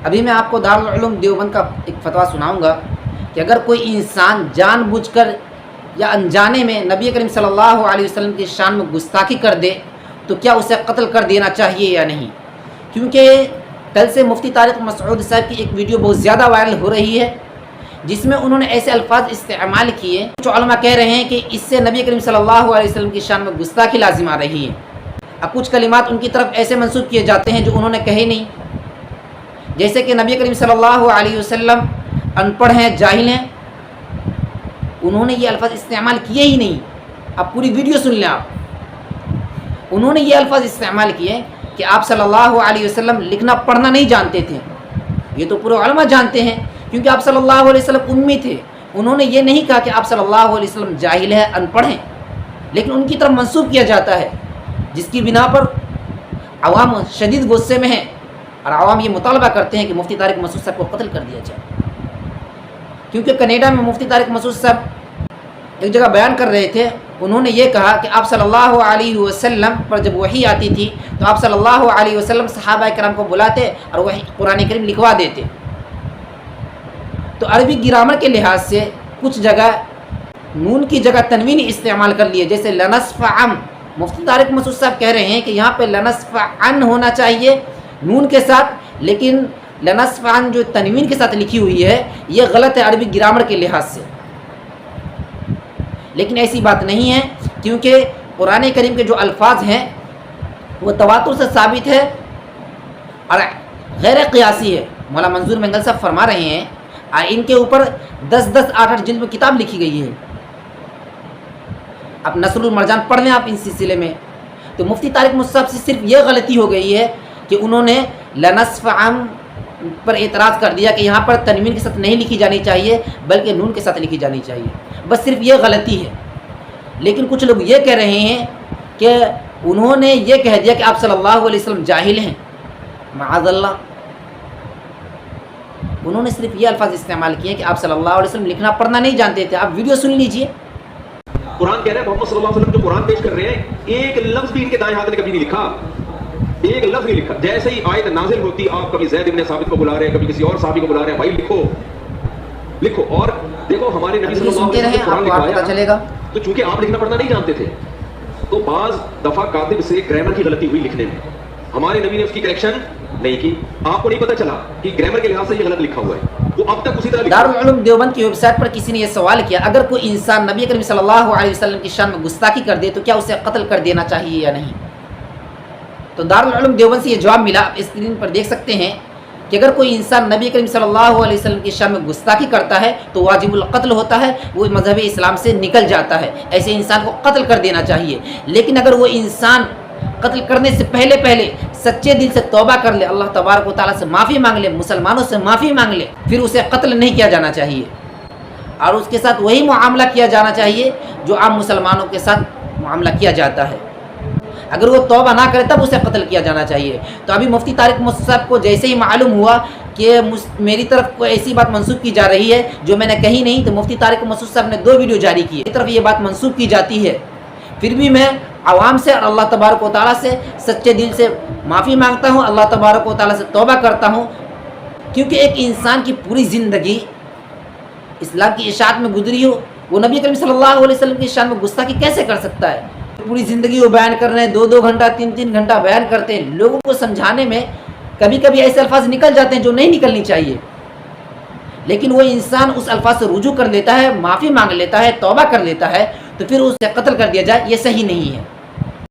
ابھی میں آپ کو دارالعلوم دیوبند کا ایک فتویٰ سناؤں گا کہ اگر کوئی انسان جان بوجھ کر یا انجانے میں نبی کریم صلی اللہ علیہ وسلم کی شان میں گستاخی کر دے تو کیا اسے قتل کر دینا چاہیے یا نہیں؟ کیونکہ کل سے مفتی طارق مسعود صاحب کی ایک ویڈیو بہت زیادہ وائرل ہو رہی ہے جس میں انہوں نے ایسے الفاظ استعمال کیے جو علماء کہہ رہے ہیں کہ اس سے نبی کریم صلی اللہ علیہ وسلم کی شان میں گستاخی لازم آ رہی ہے۔ اب کچھ کلمات ان کی طرف ایسے منسوب کیے جاتے ہیں جو انہوں نے کہے نہیں، جیسے کہ نبی کریم صلی اللہ علیہ وسلم ان پڑھ ہیں، جاہل ہیں، انہوں نے یہ الفاظ استعمال کیے ہی نہیں۔ اب پوری ویڈیو سن لیں آپ، انہوں نے یہ الفاظ استعمال کیے کہ آپ صلی اللہ علیہ وسلم لکھنا پڑھنا نہیں جانتے تھے۔ یہ تو پورے علماء جانتے ہیں کیونکہ آپ صلی اللہ علیہ وسلم امی تھے۔ انہوں نے یہ نہیں کہا کہ آپ صلی اللہ علیہ وسلم جاہل ہے، ان پڑھ ہیں، لیکن ان کی طرف منسوب کیا جاتا ہے، جس کی بنا پر عوام شدید غصے میں ہیں اور عوام یہ مطالبہ کرتے ہیں کہ مفتی طارق مسعود صاحب کو قتل کر دیا جائے۔ کیونکہ کینیڈا میں مفتی طارق مسعود صاحب ایک جگہ بیان کر رہے تھے، انہوں نے یہ کہا کہ آپ صلی اللہ علیہ وسلم پر جب وحی آتی تھی تو آپ صلی اللہ علیہ وسلم صحابہ کرام کو بلاتے اور وہی قرآن کریم لکھوا دیتے۔ تو عربی گرامر کے لحاظ سے کچھ جگہ نون کی جگہ تنوین استعمال کر لیے، جیسے لنصفعن۔ مفتی طارق مسعود صاحب کہہ رہے ہیں کہ یہاں پہ لنصفعن ہونا چاہیے نون کے ساتھ، لیکن لنصفعن جو تنوین کے ساتھ لکھی ہوئی ہے یہ غلط ہے عربی گرامر کے لحاظ سے۔ لیکن ایسی بات نہیں ہے، کیونکہ قرآن کریم کے جو الفاظ ہیں وہ تواتر سے ثابت ہے اور غیر قیاسی ہے۔ مولانا منظور منگل صاحب فرما رہے ہیں ان کے اوپر 10 8 جلد میں کتاب لکھی گئی ہے، اب نصر المرجان پڑھ لیں آپ ان سلسلے میں۔ تو مفتی طارق مسعود صاحب سے صرف یہ غلطی ہو گئی ہے کہ انہوں نے لنصفعن پر اعتراض کر دیا کہ یہاں پر تنوین کے ساتھ نہیں لکھی جانی چاہیے بلکہ نون کے ساتھ لکھی جانی چاہیے، بس صرف یہ غلطی ہے۔ لیکن کچھ لوگ یہ کہہ رہے ہیں کہ انہوں نے یہ کہہ دیا کہ آپ صلی اللہ علیہ وسلم جاہل ہیں، معاذ اللہ۔ انہوں نے صرف یہ الفاظ استعمال کیے کہ آپ صلی اللہ علیہ وسلم لکھنا پڑھنا نہیں جانتے تھے۔ آپ ویڈیو سن لیجئے۔ قرآن کہہ رہا ہے محمد صلی اللہ علیہ وسلم جو قرآن پیش کر رہے ہیں ایک لفظ بھی ان کے دائیں ہاتھ نے کبھی نہیں لکھا، ایک لفظ نہیں لکھا۔ جیسے ہی آیت نازل ہوتی آپ کبھی زید ابن ثابت کو بلا رہے ہیں، کبھی کسی اور صحابی کو بلا رہے ہیں، بھائی لکھو لکھو۔ اور دیکھو ہمارے نبی صلی اللہ علیہ وسلم قرآن لکھوایا تو چونکہ آپ لکھنا پڑھنا نہیں جانتے تھے تو بعض دفعہ کاتب سے گرامر کی غلطی ہوئی لکھنے میں، ہمارے نبی نے اس کی کریکشن نہیں کی، آپ کو نہیں پتہ چلا کہ گرامر کے لحاظ سے یہ غلط لکھا ہوا ہے، وہ اب تک اسی طرح۔ دارالعلوم دیوبند کی ویب سائٹ پر کسی نے یہ سوال کیا، اگر کوئی انسان نبی کریم صلی اللہ علیہ وسلم کی شان میں گستاخی کر دے تو کیا اسے قتل کر دینا چاہیے یا نہیں؟ تو دارالعلوم دیوبند سے یہ جواب ملا، آپ اسکرین پر دیکھ سکتے ہیں کہ اگر کوئی انسان نبی کریم صلی اللہ علیہ وسلم کی شان میں گستاخی کرتا ہے تو واجب القتل ہوتا ہے، وہ مذہب اسلام سے نکل جاتا ہے، ایسے انسان کو قتل کر دینا چاہیے۔ لیکن اگر وہ انسان قتل کرنے سے پہلے سچے دل سے توبہ کر لے، اللہ تبارک و تعالیٰ سے معافی مانگ لے، مسلمانوں سے معافی مانگ لے، پھر اسے قتل نہیں کیا جانا چاہیے اور اس کے ساتھ وہی معاملہ کیا جانا چاہیے جو عام مسلمانوں کے ساتھ معاملہ کیا جاتا ہے۔ اگر وہ توبہ نہ کرے تب اسے قتل کیا جانا چاہیے۔ تو ابھی مفتی طارق مسعود صاحب کو جیسے ہی معلوم ہوا کہ میری طرف کوئی ایسی بات منسوب کی جا رہی ہے جو میں نے کہی نہیں، تو مفتی طارق مسعود صاحب نے 2 ویڈیو جاری کی، میری طرف یہ بات منسوب کی جاتی ہے، پھر بھی میں عوام سے اور اللہ تبارک و تعالیٰ سے سچے دل سے معافی مانگتا ہوں، اللہ تبارک و تعالیٰ سے توبہ کرتا ہوں، کیونکہ ایک انسان کی پوری زندگی اسلام کی اشاعت میں گزری ہو، وہ نبی کریم صلی اللہ علیہ وسلم کی شان میں گستاخی کیسے کر سکتا ہے؟ پوری زندگی وہ بیان کر رہے ہیں، 2 گھنٹہ 3 گھنٹہ بیان کرتے ہیں، لوگوں کو سمجھانے میں کبھی کبھی ایسے الفاظ نکل جاتے ہیں جو نہیں نکلنی چاہیے، لیکن وہ انسان اس الفاظ سے رجوع کر لیتا ہے، معافی مانگ لیتا ہے، توبہ کر لیتا ہے، تو پھر اسے قتل کر دیا جائے، یہ صحیح نہیں ہے۔